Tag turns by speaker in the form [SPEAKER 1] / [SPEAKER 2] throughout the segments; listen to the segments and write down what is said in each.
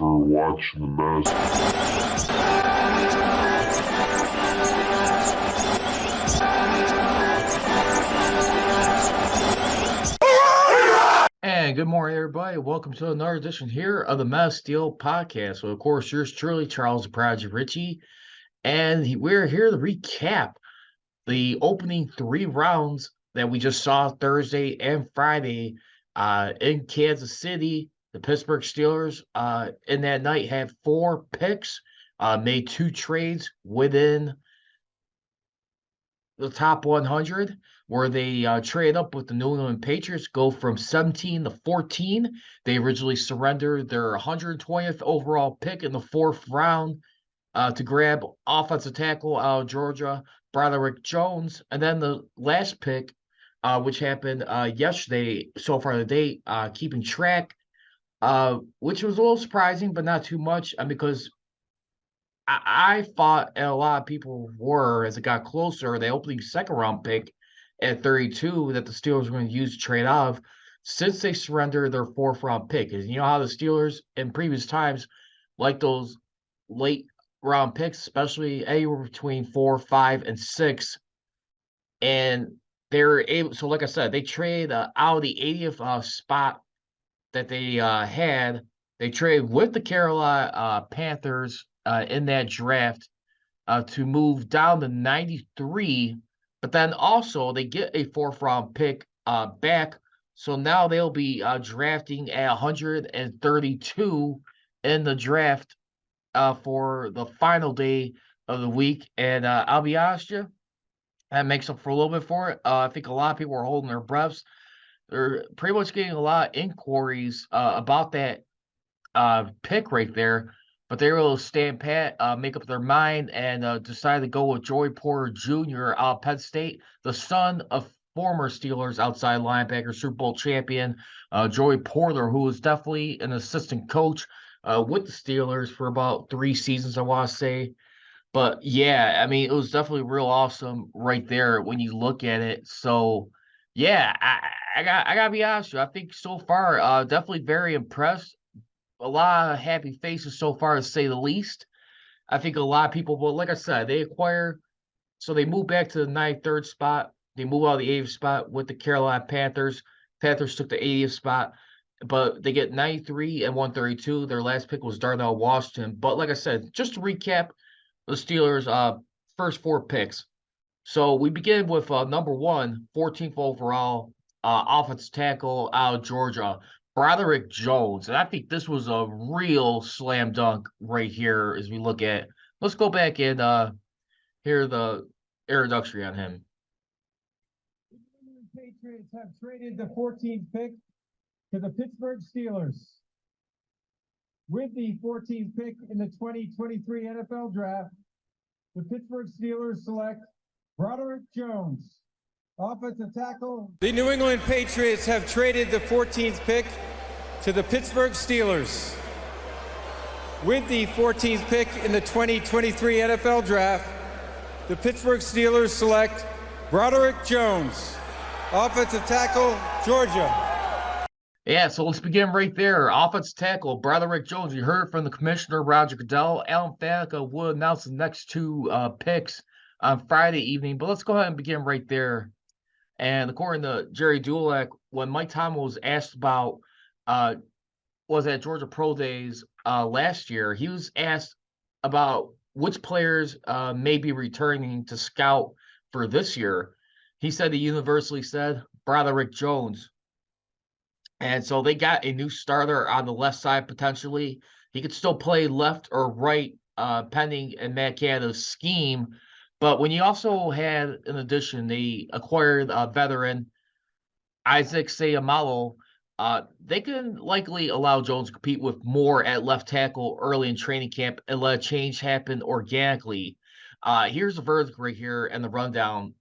[SPEAKER 1] for watching the Masters.
[SPEAKER 2] And good morning, everybody. Welcome to another edition here of the Mass Steel Podcast. So, of course, yours truly, Charles the Prodigy Richey, and we're here to recap the opening 3 rounds that we just saw Thursday and Friday in Kansas City. The Pittsburgh Steelers in that night had 4 picks, made 2 trades within the top 100, where they trade up with the New England Patriots, go from 17 to 14. They originally surrendered their 120th overall pick in the 4th round to grab offensive tackle out of Georgia, Broderick Jones. And then the last pick, which happened yesterday, so far the date, keeping track, which was a little surprising, but not too much, because I thought, and a lot of people were, as it got closer, the opening second round pick at 32 that the Steelers were going to use to trade out of, since they surrendered their 4th round pick. Because you know how the Steelers in previous times like those late round picks, especially anywhere between 4, 5, and 6. And they're able, so like I said, they trade out of the 80th spot that they had. They trade with the Carolina Panthers in that draft to move down to 93, but then also they get a 4th round pick back. So now they'll be drafting at 132 in the draft for the final day of the week. And I'll be honest with you, that makes up for a little bit for it. I think a lot of people are holding their breaths. They're pretty much getting a lot of inquiries about that pick right there, but they were able to stand pat, make up their mind, and decide to go with Joey Porter Jr. out of Penn State, the son of former Steelers outside linebacker, Super Bowl champion Joey Porter, who was definitely an assistant coach with the Steelers for about 3 seasons, I want to say. But yeah, I mean, it was definitely real awesome right there when you look at it. So yeah, I gotta be honest with you. I think so far, definitely very impressed. A lot of happy faces so far, to say the least. I think a lot of people, but like I said, they acquire, so they move back to the 93rd spot. They move out of the 80th spot with the Carolina Panthers. Panthers took the 80th spot, but they get 93 and 132. Their last pick was Darnell Washington. But like I said, just to recap the Steelers' first 4 picks. So we begin with number 1, 14th overall, offensive tackle out of Georgia, Broderick Jones. And I think this was a real slam dunk right here as we look at. Let's go back and hear the introductory on him.
[SPEAKER 3] The Patriots have traded the 14th pick to the Pittsburgh Steelers. With the 14th pick in the 2023 NFL Draft, the Pittsburgh Steelers select Broderick Jones, offensive tackle.
[SPEAKER 4] The New England Patriots have traded the 14th pick to the Pittsburgh Steelers. With the 14th pick in the 2023 NFL Draft, the Pittsburgh Steelers select Broderick Jones, offensive tackle, Georgia.
[SPEAKER 2] Yeah, so let's begin right there. Offensive tackle, Broderick Jones. You heard from the commissioner, Roger Goodell. Alan Faneca will announce the next 2 picks on Friday evening, but let's go ahead and begin right there. And according to Jerry Dulac, when Mike Tomlin was asked about was at Georgia Pro Days last year, he was asked about which players may be returning to scout for this year. He said he universally said Broderick Jones. And so they got a new starter on the left side potentially. He could still play left or right, pending in Matt Canada's scheme. But when you also had, in addition, they acquired a veteran, Isaac Seumalo, they can likely allow Jones to compete with more at left tackle early in training camp and let a change happen organically. Here's the verdict right here and the rundown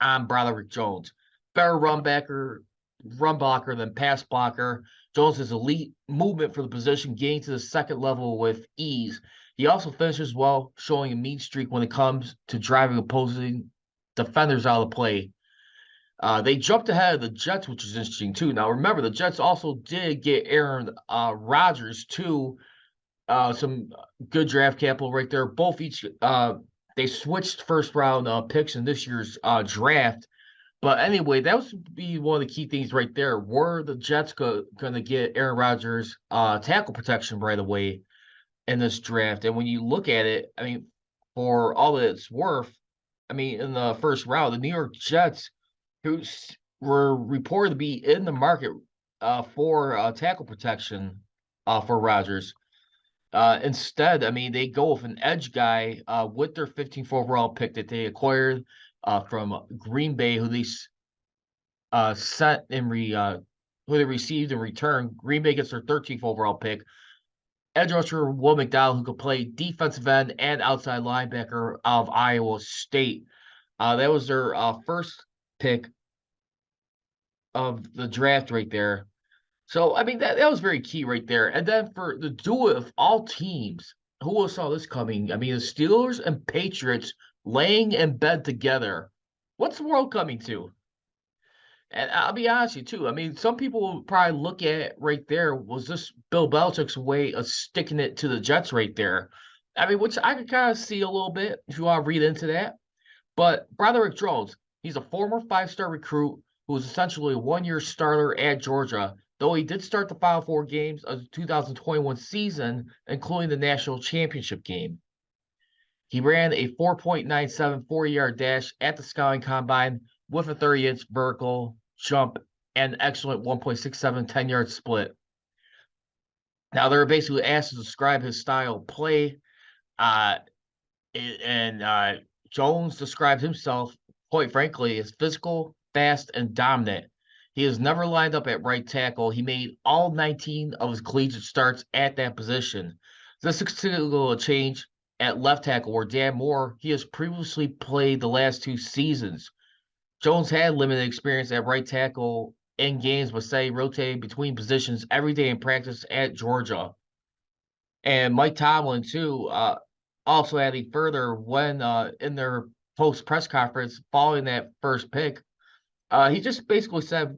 [SPEAKER 2] on Broderick Jones. Better run blocker than pass blocker. Jones has elite movement for the position, getting to the second level with ease. He also finishes well, showing a mean streak when it comes to driving opposing defenders out of the play. They jumped ahead of the Jets, which is interesting too. Now remember, the Jets also did get Aaron Rodgers too, some good draft capital right there. Both each they switched first round picks in this year's draft. But anyway, that was be one of the key things right there. Were the Jets gonna get Aaron Rodgers tackle protection right away in this draft? And when you look at it, I mean, for all that it's worth, I mean, in the first round, the New York Jets, who were reported to be in the market for tackle protection for Rodgers. Instead, I mean, they go with an edge guy with their 15th overall pick that they acquired from Green Bay, who they sent in who they received in return. Green Bay gets their 13th overall pick. Edge rusher Will McDowell, who could play defensive end and outside linebacker of Iowa State. That was their first pick of the draft right there. So, I mean, that was very key right there. And then for the duo of all teams, who would have saw this coming? I mean, the Steelers and Patriots laying in bed together. What's the world coming to? And I'll be honest with you, too. I mean, some people will probably look at it right there. Was this Bill Belichick's way of sticking it to the Jets right there? I mean, which I could kind of see a little bit if you want to read into that. But Broderick Jones, he's a former 5-star recruit who was essentially a one-year starter at Georgia, though he did start the final 4 games of the 2021 season, including the national championship game. He ran a 4.97 4-yard dash at the scouting combine with a 30-inch vertical jump and an excellent 1.67 10-yard split. Now, they're basically asked to describe his style of play, and Jones described himself, quite frankly, as physical, fast, and dominant. He has never lined up at right tackle. He made all 19 of his collegiate starts at that position. This is still a change at left tackle, where Dan Moore, he has previously played the last 2 seasons. Jones had limited experience at right tackle in games, but said he rotated between positions every day in practice at Georgia. And Mike Tomlin, too, also adding further when in their post press conference following that first pick, he just basically said,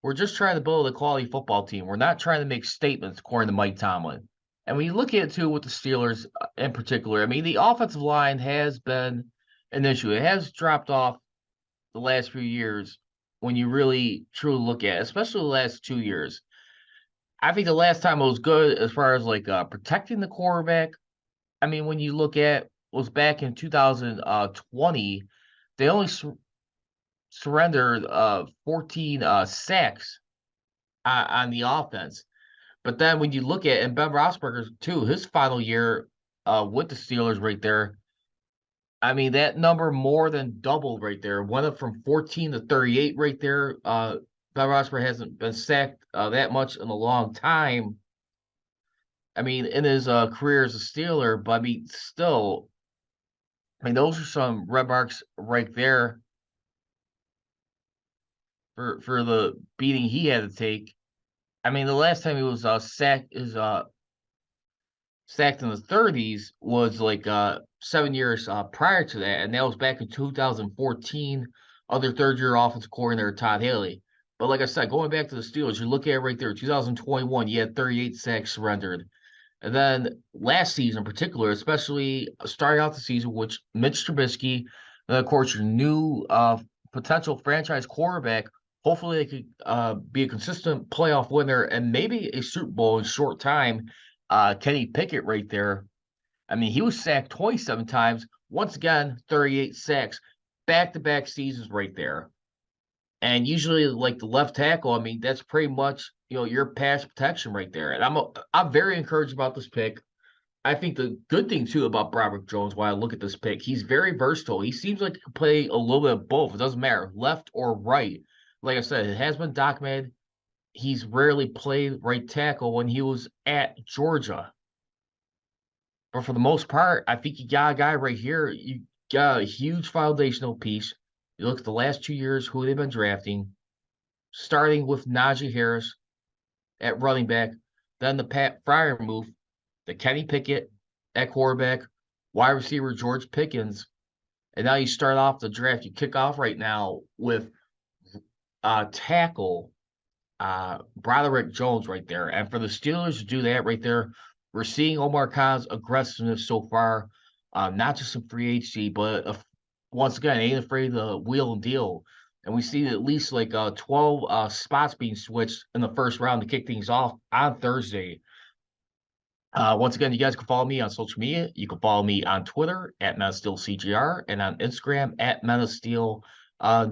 [SPEAKER 2] we're just trying to build a quality football team. We're not trying to make statements, according to Mike Tomlin. And when you look at it, too, with the Steelers in particular, I mean, the offensive line has been an issue. It has dropped off the last few years when you really, truly look at it, especially the last 2 years. I think the last time it was good as far as, like, protecting the quarterback. I mean, when you look at was back in 2020, they only surrendered 14 sacks on the offense. But then when you look at, and Ben Roethlisberger, too, his final year with the Steelers right there, I mean, that number more than doubled right there. Went up from 14 to 38 right there. Ben Roethlisberger hasn't been sacked that much in a long time. I mean, in his career as a Steeler, but I mean, still, I mean, those are some red marks right there for the beating he had to take. I mean, the last time he was sacked in the 30s was like 7 years prior to that, and that was back in 2014. Other third-year offensive coordinator Todd Haley. But like I said, going back to the Steelers, you look at it right there, 2021, you had 38 sacks surrendered. And then last season in particular, especially starting out the season, which Mitch Trubisky, and of course, your new potential franchise quarterback, hopefully they could be a consistent playoff winner and maybe a Super Bowl in short time. Kenny Pickett right there. I mean, he was sacked 27 times. Once again, 38 sacks, back-to-back seasons right there. And usually, like the left tackle, I mean, that's pretty much, your pass protection right there. And I'm very encouraged about this pick. I think the good thing, too, about Broderick Jones, while I look at this pick, he's very versatile. He seems like he can play a little bit of both. It doesn't matter, left or right. Like I said, it has been documented. He's rarely played right tackle when he was at Georgia. But for the most part, I think you got a guy right here. You got a huge foundational piece. You look at the last 2 years, who they've been drafting, starting with Najee Harris at running back, then the Pat Fryer move, the Kenny Pickett at quarterback, wide receiver George Pickens, and now you start off the draft. You kick off right now with tackle Broderick Jones right there. And for the Steelers to do that right there, we're seeing Omar Khan's aggressiveness so far, not just in free agency, but once again, ain't afraid to wheel and deal. And we see at least like 12 spots being switched in the first round to kick things off on Thursday. Once again, you guys can follow me on social media. You can follow me on Twitter at MetaSteelCGR and on Instagram at MetaSteel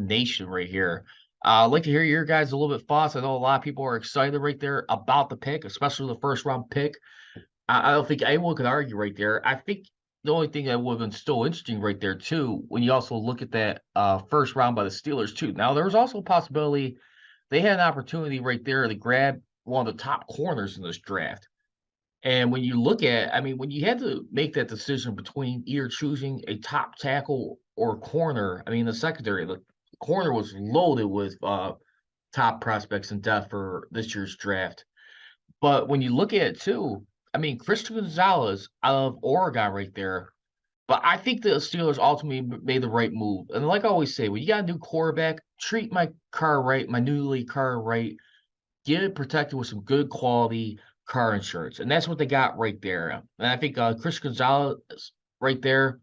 [SPEAKER 2] Nation right here. I'd like to hear your guys a little bit thoughts. I know a lot of people are excited right there about the pick, especially the first round pick. I don't think anyone could argue right there. I think the only thing that would have been still interesting right there too, when you also look at that first round by the Steelers too. Now there was also a possibility they had an opportunity right there to grab one of the top corners in this draft. And when you look at, I mean, when you had to make that decision between either choosing a top tackle or corner, I mean, the secondary, the corner was loaded with top prospects in depth for this year's draft. But when you look at it too, I mean, Christian Gonzalez out of Oregon right there. But I think the Steelers ultimately made the right move. And like I always say, when you got a new quarterback, treat my car right, my newly car right, get it protected with some good quality car insurance. And that's what they got right there. And I think Christian Gonzalez right there,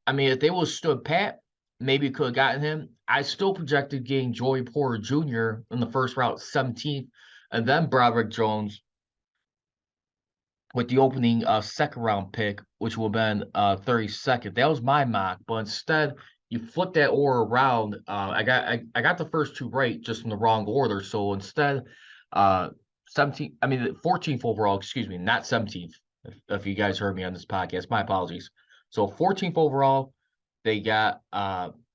[SPEAKER 2] I mean, if they would have stood pat, maybe could have gotten him. I still projected getting Joey Porter Jr. in the first round, 17th, and then Broderick Jones with the opening second round pick, which would have been 32nd. That was my mock, but instead you flip that order around. I got the first two right, just in the wrong order. So instead, 14th overall, excuse me, not 17th. If you guys heard me on this podcast, my apologies. So 14th overall, they got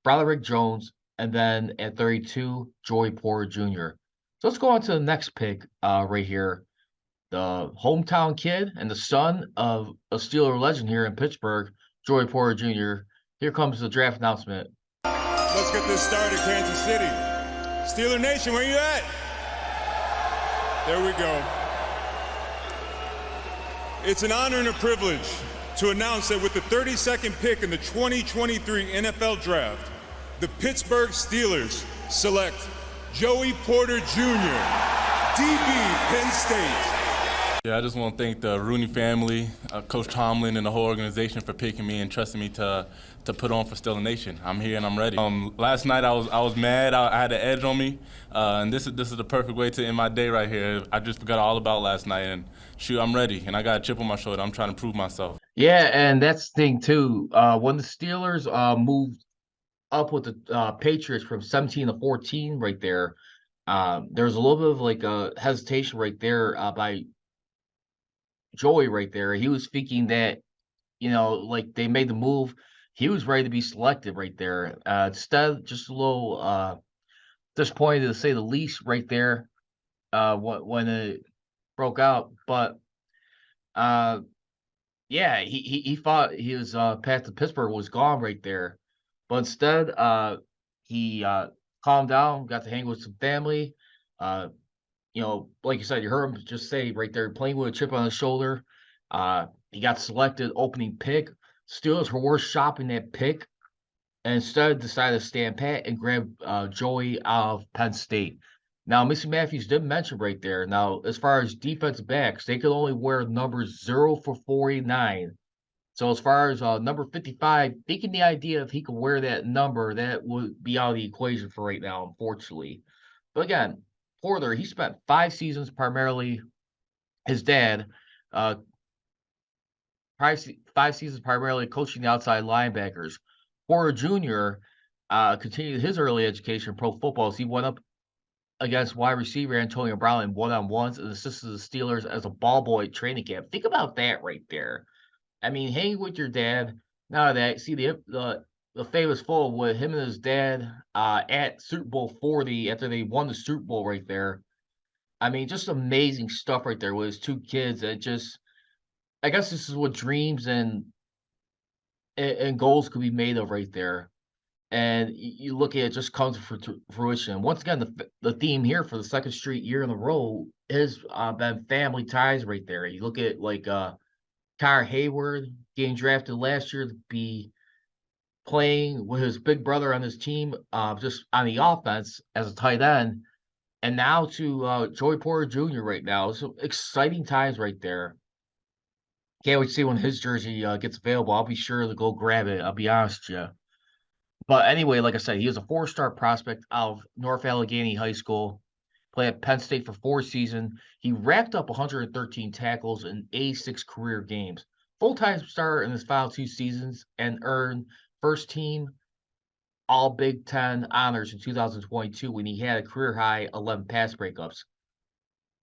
[SPEAKER 2] Broderick Jones, and then at 32, Joey Porter Jr. So let's go on to the next pick right here. The hometown kid and the son of a Steeler legend here in Pittsburgh, Joey Porter Jr. Here comes the draft announcement.
[SPEAKER 5] Let's get this started, Kansas City. Steeler Nation, where you at? There we go. It's an honor and a privilege to announce that with the 32nd pick in the 2023 NFL Draft, the Pittsburgh Steelers select Joey Porter Jr., DB, Penn State.
[SPEAKER 6] Yeah, I just want to thank the Rooney family, Coach Tomlin, and the whole organization for picking me and trusting me to put on for Steeler Nation. I'm here and I'm ready. Last night I was mad. I had an edge on me, and this is the perfect way to end my day right here. I just forgot all about last night, and shoot, I'm ready, and I got a chip on my shoulder. I'm trying to prove myself.
[SPEAKER 2] Yeah, and that's the thing too. When the Steelers moved up with the Patriots from 17 to 14 right there, there was a little bit of like a hesitation right there by Joey right there. He was thinking that, like they made the move. He was ready to be selected right there. Instead, just a little disappointed to say the least right there when it broke out. But yeah, he thought his path to Pittsburgh was gone right there. But instead, he calmed down, got to hang with some family. Like you said, you heard him just say right there, playing with a chip on his shoulder. He got selected opening pick. Steelers were worth shopping that pick, and instead decided to stand pat and grab Joey out of Penn State. Now, Missy Matthews did mention right there. Now, as far as defensive backs, they could only wear numbers 0 for 49. So as far as number 55, thinking the idea if he could wear that number, that would be out of the equation for right now, unfortunately. But again, Porter, he spent 5 seasons primarily, his dad, 5 seasons primarily coaching the outside linebackers. Porter Jr. Continued his early education in pro football as he went up against wide receiver Antonio Brown in one-on-ones and assisted the Steelers as a ball boy at training camp. Think about that right there. I mean, hanging with your dad. Now that see the famous photo with him and his dad at Super Bowl 40 after they won the Super Bowl right there. I mean, just amazing stuff right there with his 2 kids. I guess this is what dreams and goals could be made of right there. And you look at it, just comes to fruition. And once again, the theme here for the second straight year in a row has been family ties right there. You look at like Connor Hayward getting drafted last year to be playing with his big brother on his team, just on the offense as a tight end, and now to Joey Porter Jr. right now. So exciting times right there. Can't wait to see when his jersey gets available. I'll be sure to go grab it. I'll be honest with you. But anyway, like I said, he was a 4-star prospect out of North Allegheny High School. Played at Penn State for 4 seasons. He racked up 113 tackles in 86 career games. Full-time starter in his final 2 seasons and earned first team All Big Ten honors in 2022 when he had a career high 11 pass breakups.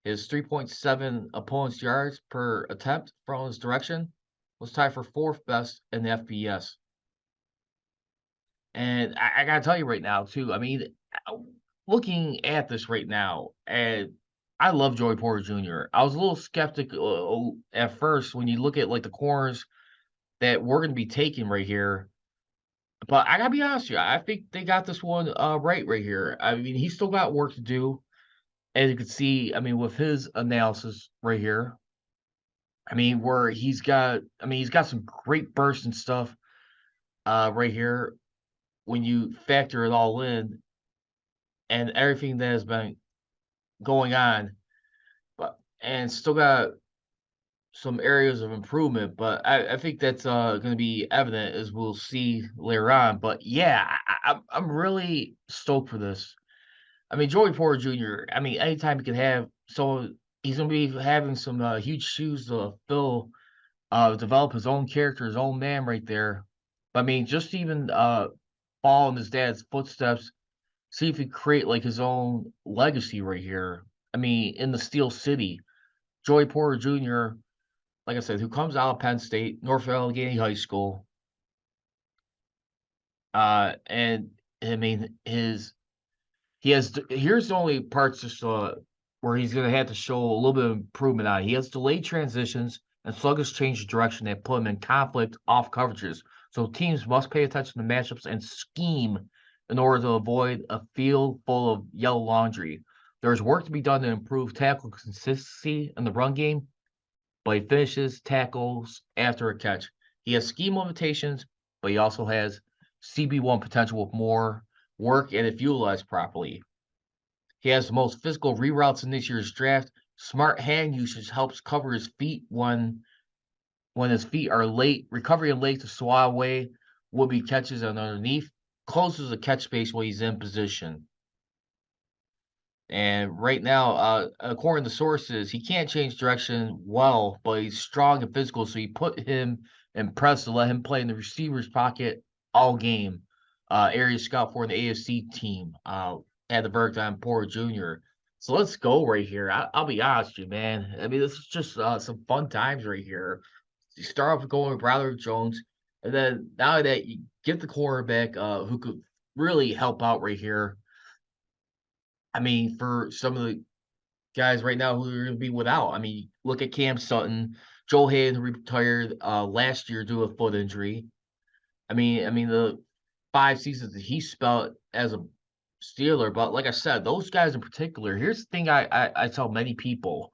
[SPEAKER 2] His 3.7 opponent's yards per attempt from his direction was tied for 4th best in the FBS. And I gotta tell you right now, too, I mean, looking at this right now, and I love Joey Porter Jr. I was a little skeptical at first when you look at like the corners that we're going to be taking right here. But I gotta be honest with you, I think they got this one right here. I mean, he's still got work to do, as you can see. I mean, with his analysis right here, I mean, where he's got some great bursts and stuff right here when you factor it all in and everything that has been going on, and still got some areas of improvement. But I think that's going to be evident as we'll see later on. But yeah, I'm really stoked for this. I mean, Joey Porter Jr., I mean, anytime he can have, so he's going to be having some huge shoes to fill, develop his own character, his own man right there. But I mean, just even follow in his dad's footsteps, see if he create like his own legacy right here. I mean, in the Steel City, Joey Porter Jr., like I said, who comes out of Penn State, North Allegheny High School. And I mean, here's the only parts just where he's going to have to show a little bit of improvement on. He has delayed transitions and sluggish change of direction that put him in conflict off coverages. So teams must pay attention to matchups and scheme in order to avoid a field full of yellow laundry. There's work to be done to improve tackle consistency in the run game, but he finishes tackles after a catch. He has scheme limitations, but he also has CB1 potential with more work and if utilized properly. He has the most physical reroutes in this year's draft. Smart hand usage helps cover his feet when his feet are late. Recovery and late to swat away would-be catches and underneath. Closes the catch space when he's in position. And right now, according to sources, he can't change direction well, but he's strong and physical, so he put him in press to let him play in the receiver's pocket all game. Area scout for the AFC team had the verdict on Porter Jr. So let's go right here. I'll be honest with you, man. I mean, this is just some fun times right here. You start off going with Broderick Jones, and then now that you get the quarterback who could really help out right here. I mean, for some of the guys right now who are going to be without. I mean, look at Cam Sutton, Joe Hayden, who retired last year due to a foot injury. I mean, the 5 seasons that he spent as a Steeler, but like I said, those guys in particular. Here's the thing: I tell many people,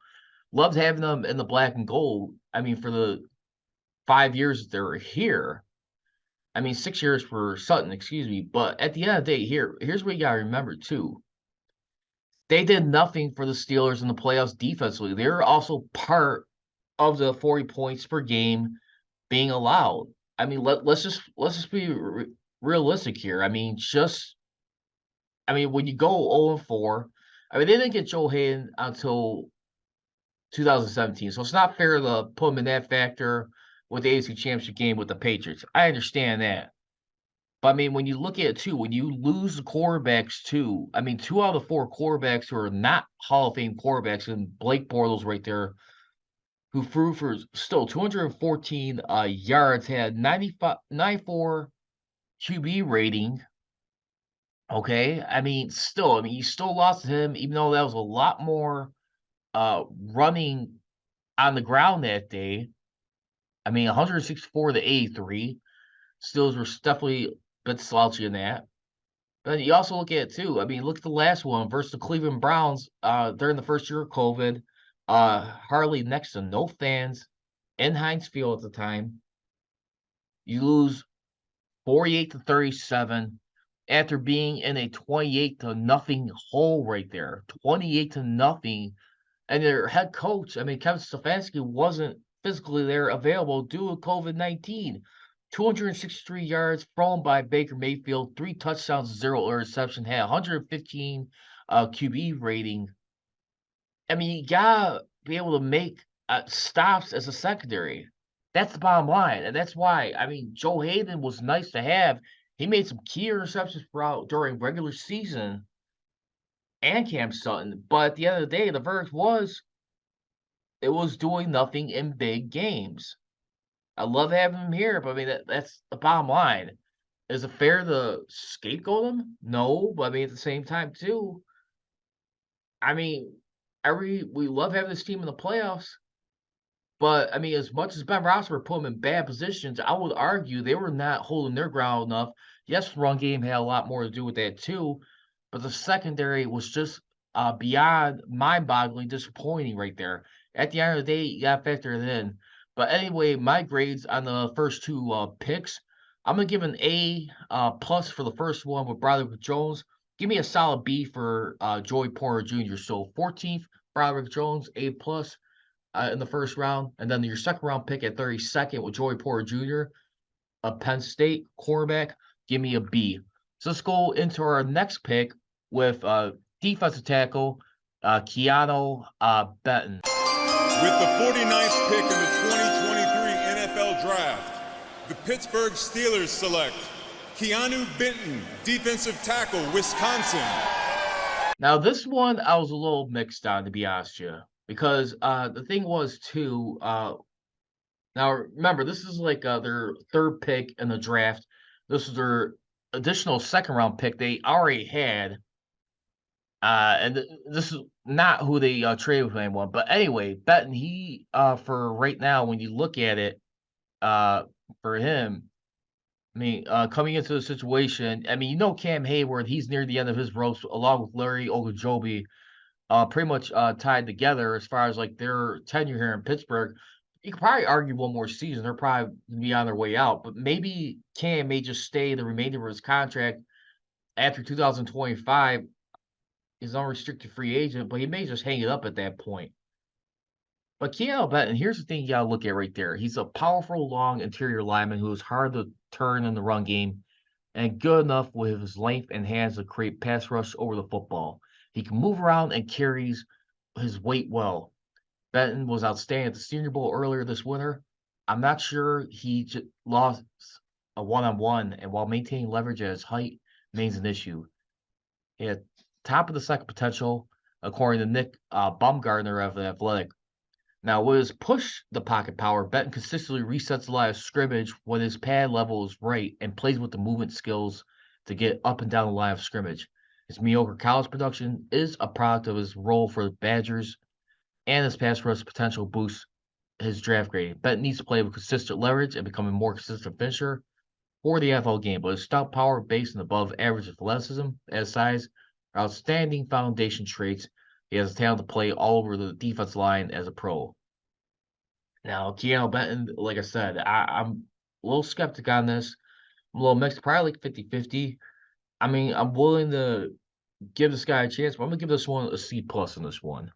[SPEAKER 2] loved having them in the black and gold. I mean, for the 5 years that they were here. I mean, 6 years for Sutton, excuse me. But at the end of the day, here's what you got to remember too. They did nothing for the Steelers in the playoffs defensively. They're also part of the 40 points per game being allowed. I mean, let's just be realistic here. I mean, when you go 0-4, I mean, they didn't get Joe Hayden until 2017, so it's not fair to put him in that factor with the AFC Championship game with the Patriots. I understand that. But, I mean, when you look at it, too, when you lose the quarterbacks, too, I mean, 2 out of the 4 quarterbacks who are not Hall of Fame quarterbacks, and Blake Bortles right there, who threw for still 214 yards, had 94 QB rating. Okay? I mean, you still lost to him, even though that was a lot more running on the ground that day. I mean, 164 to 83. Steelers were definitely a bit slouchy in that. But you also look at it, too. I mean, look at the last one versus the Cleveland Browns during the first year of COVID. Hardly next to no fans in Heinz Field at the time. You lose 48 to 37 after being in a 28 to nothing hole right there. 28 to nothing. And their head coach, I mean, Kevin Stefanski wasn't physically there available due to COVID-19. 263 yards thrown by Baker Mayfield, 3 touchdowns, 0 interception, had 115 QB rating. I mean, you gotta be able to make stops as a secondary. That's the bottom line, and that's why. I mean, Joe Hayden was nice to have. He made some key interceptions throughout during regular season and Cam Sutton, but at the end of the day, the verdict was it was doing nothing in big games. I love having him here, but I mean that's the bottom line. Is it fair to scapegoat him? No, but I mean at the same time too. I mean, we love having this team in the playoffs, but I mean, as much as Ben Roethlisberger put them in bad positions, I would argue they were not holding their ground enough. Yes, the run game had a lot more to do with that too, but the secondary was just beyond mind-boggling disappointing right there. At the end of the day, you got to factor it in. But anyway, my grades on the first two picks, I'm gonna give an A plus for the first one with Broderick Jones. Give me a solid B for Joey Porter Jr. So 14th, Broderick Jones, A plus in the first round, and then your second round pick at 32nd with Joey Porter Jr., a Penn State quarterback. Give me a B. So let's go into our next pick with defensive tackle Keeanu Benton.
[SPEAKER 5] With the 49th pick in the 2023 NFL Draft, the Pittsburgh Steelers select Keeanu Benton, defensive tackle, Wisconsin.
[SPEAKER 2] Now, this one I was a little mixed on, to be honest with you, because the thing was, too, now remember, this is like their third pick in the draft. This is their additional second-round pick they already had. And this is not who they traded with anyone. But anyway, Benton, he, for right now, when you look at it, for him, I mean, coming into the situation, I mean, you know Cam Hayward, he's near the end of his ropes, along with Larry Ogunjobi, pretty much tied together as far as like their tenure here in Pittsburgh. You could probably argue one more season. They're probably gonna be on their way out, but maybe Cam may just stay the remainder of his contract after 2025. He's an unrestricted free agent, but he may just hang it up at that point. But Keanu Benton, here's the thing you gotta look at right there. He's a powerful, long interior lineman who is hard to turn in the run game and good enough with his length and hands to create pass rush over the football. He can move around and carries his weight well. Benton was outstanding at the Senior Bowl earlier this winter. I'm not sure he lost a one-on-one, and while maintaining leverage at his height remains an issue. He had top of the second potential, according to Nick Baumgartner of The Athletic. Now, with his push the pocket power, Benton consistently resets the line of scrimmage when his pad level is right and plays with the movement skills to get up and down the line of scrimmage. His mediocre college production is a product of his role for the Badgers, and his pass rush potential boosts his draft grade. Benton needs to play with consistent leverage and become a more consistent finisher for the NFL game, but his stout power, base, and above average athleticism and size are outstanding foundation traits. He has the talent to play all over the defense line as a pro. Now, Keanu Benton, like I said, I'm a little skeptic on this. I'm a little mixed, probably like 50-50. I mean, I'm willing to give this guy a chance, but I'm gonna give this one a C plus in this one.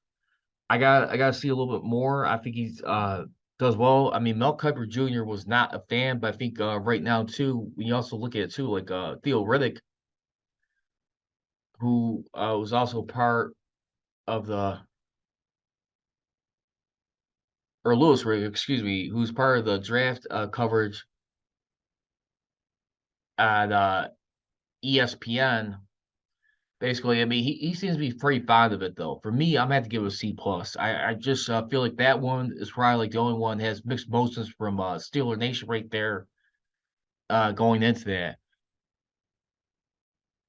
[SPEAKER 2] I got to see a little bit more. I think he's does well. I mean, Mel Kiper Jr. was not a fan, but I think right now too, when you also look at it too, like Theo Riddick, who was also part of the or Lewis Riddick, excuse me, who's part of the draft coverage at ESPN. Basically, I mean, he seems to be pretty fond of it, though. For me, I'm gonna have to give it a C plus. I just feel like that one is probably like the only one that has mixed emotions from Steeler Nation right there going into that.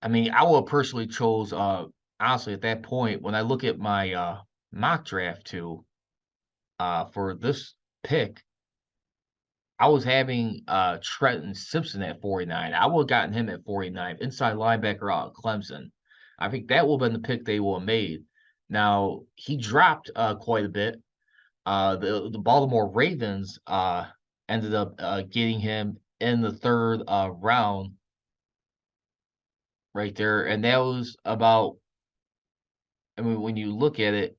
[SPEAKER 2] I mean, I would have personally chose honestly at that point when I look at my mock draft too for this pick. I was having Trenton Simpson at 49. I would have gotten him at 49, inside linebacker out of Clemson. I think that would have been the pick they would have made. Now, he dropped quite a bit. The Baltimore Ravens ended up getting him in the third round right there. And that was about, I mean, when you look at it,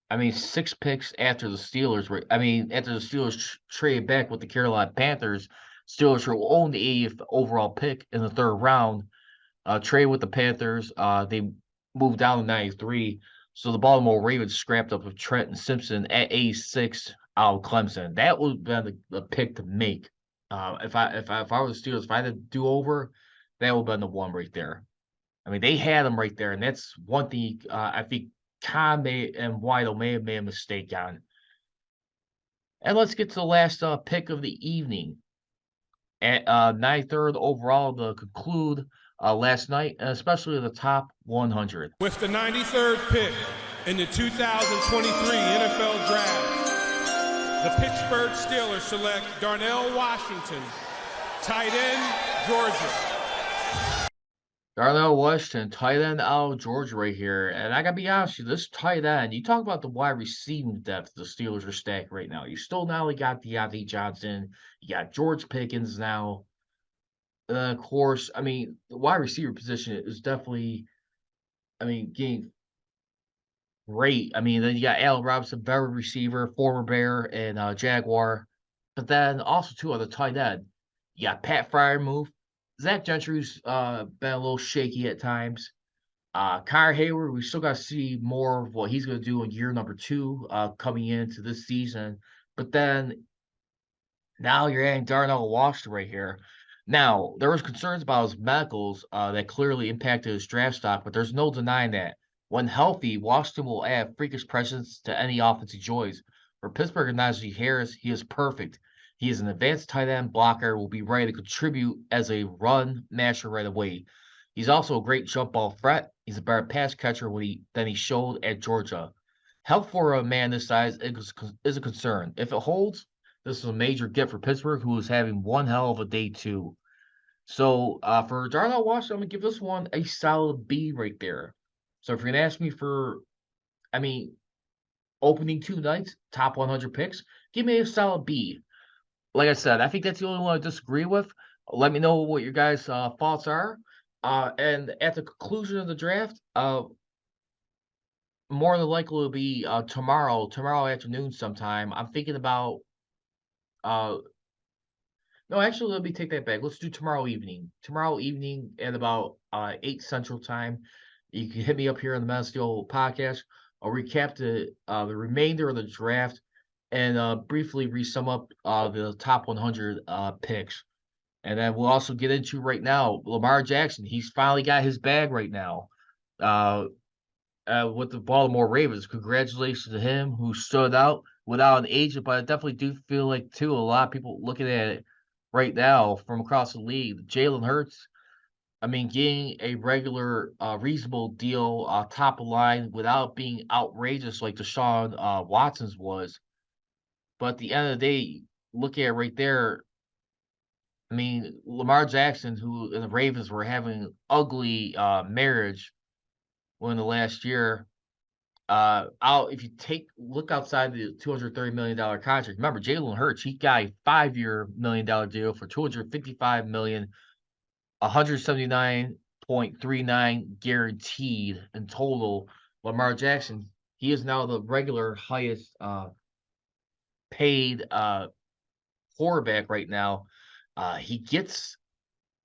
[SPEAKER 2] I mean, 6 picks after the Steelers were. I mean, after the Steelers traded back with the Carolina Panthers, Steelers will own the 80th overall pick in the 3rd round. Trade with the Panthers. They moved down to 93. So the Baltimore Ravens scrapped up with Trent and Simpson at 86 out of Clemson. That would have been the pick to make. If I were the Steelers, if I had to do over, that would have been the one right there. I mean, they had him right there, and that's one thing I think Khan and Weidel may have made a mistake on. And let's get to the last pick of the evening. At 93rd overall to conclude last night, and especially the top 100.
[SPEAKER 7] With the 93rd pick in the 2023 NFL Draft, the Pittsburgh Steelers select Darnell Washington, tight end, Georgia.
[SPEAKER 2] Darnell Washington, tight end out of Georgia right here. And I got to be honest with you, this tight end, you talk about the wide receiving depth the Steelers are stacked right now. You still not only got Deontay Johnson, you got George Pickens now. Of course, I mean, the wide receiver position is definitely, I mean, getting great. I mean, then you got Allen Robinson, veteran receiver, former Bear, and Jaguar. But then also, too, on the tight end, you got Pat Freiermuth. Zach Gentry's been a little shaky at times. Kyler Hayward, we still got to see more of what he's going to do in year number 2 coming into this season. But then now you're adding Darnell Washington right here. Now, there was concerns about his medicals that clearly impacted his draft stock, but there's no denying that. When healthy, Washington will add freakish presence to any offense he joins. For Pittsburgh and Najee Harris, he is perfect. He is an advanced tight end blocker, will be ready to contribute as a run masher right away. He's also a great jump ball threat. He's a better pass catcher than he showed at Georgia. Health for a man this size is a concern. If it holds, this is a major get for Pittsburgh, who is having one hell of a day too. So for Darnell Washington, I'm going to give this one a solid B right there. So if you're going to ask me for, I mean, opening 2 nights, top 100 picks, give me a solid B. Like I said, I think that's the only one I disagree with. Let me know what your guys' thoughts are. And at the conclusion of the draft, more than likely it'll be tomorrow afternoon sometime. I'm thinking about no, actually, let me take that back. Let's do tomorrow evening. Tomorrow evening at about 8 Central Time. You can hit me up here on the Man of Steel podcast. I'll recap the remainder of the draft and briefly re-sum up the top 100 picks. And then we'll also get into right now Lamar Jackson. He's finally got his bag right now with the Baltimore Ravens. Congratulations to him who stood out without an agent. But I definitely do feel like, too, a lot of people looking at it right now from across the league. Jalen Hurts, I mean, getting a regular, reasonable deal top of line without being outrageous like Deshaun Watson's was. But at the end of the day, look at it right there. I mean, Lamar Jackson, who and the Ravens were having an ugly marriage in the last year. If you look outside the $230 million contract, remember Jalen Hurts, he got a 5-year $1 million deal for $255 million, 179.39 guaranteed in total. Lamar Jackson, he is now the regular highest paid quarterback right now. He gets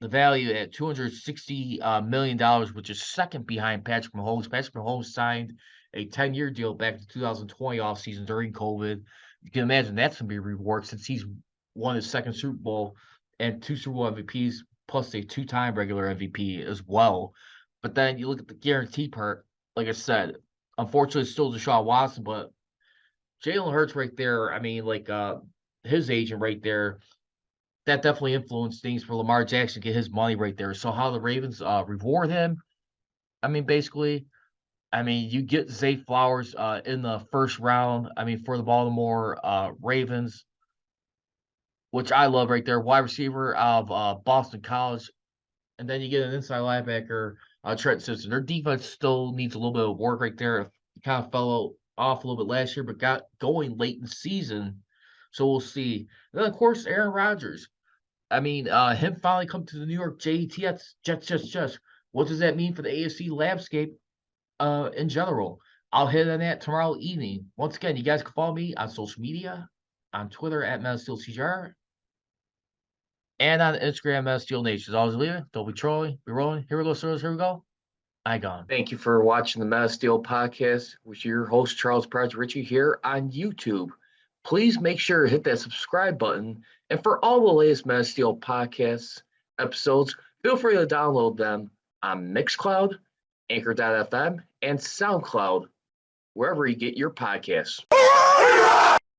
[SPEAKER 2] the value at $260 million, which is second behind Patrick Mahomes. Patrick Mahomes signed a 10-year deal back in 2020 offseason during COVID. You can imagine that's going to be a reward since he's won his second Super Bowl and 2 Super Bowl MVPs, plus a 2-time regular MVP as well. But then you look at the guarantee part, like I said, unfortunately, it's still Deshaun Watson, but Jalen Hurts right there, I mean, like his agent right there, that definitely influenced things for Lamar Jackson to get his money right there. So how the Ravens reward him, I mean, basically, I mean, you get Zay Flowers in the first round, I mean, for the Baltimore Ravens, which I love right there, wide receiver of Boston College. And then you get an inside linebacker, Trent Simpson. Their defense still needs a little bit of work right there. It kind of fell off a little bit last year, but got going late in the season. So we'll see. And then, of course, Aaron Rodgers. I mean, him finally come to the New York Jets. What does that mean for the AFC landscape in general? I'll hit on that tomorrow evening. Once again, you guys can follow me on social media, on Twitter at MansSteelCGR, and on Instagram at Steel Nation. As always, leaving. Don't be trolling. Be rolling. Here we go, sirs. Here we go. I gone. Thank you for watching the Man of Steel podcast with your host, Charles Prodigy Richey, here on YouTube. Please make sure to hit that subscribe button. And for all the latest Man of Steel podcasts, episodes, feel free to download them on Mixcloud, Anchor.fm, and SoundCloud, wherever you get your podcasts.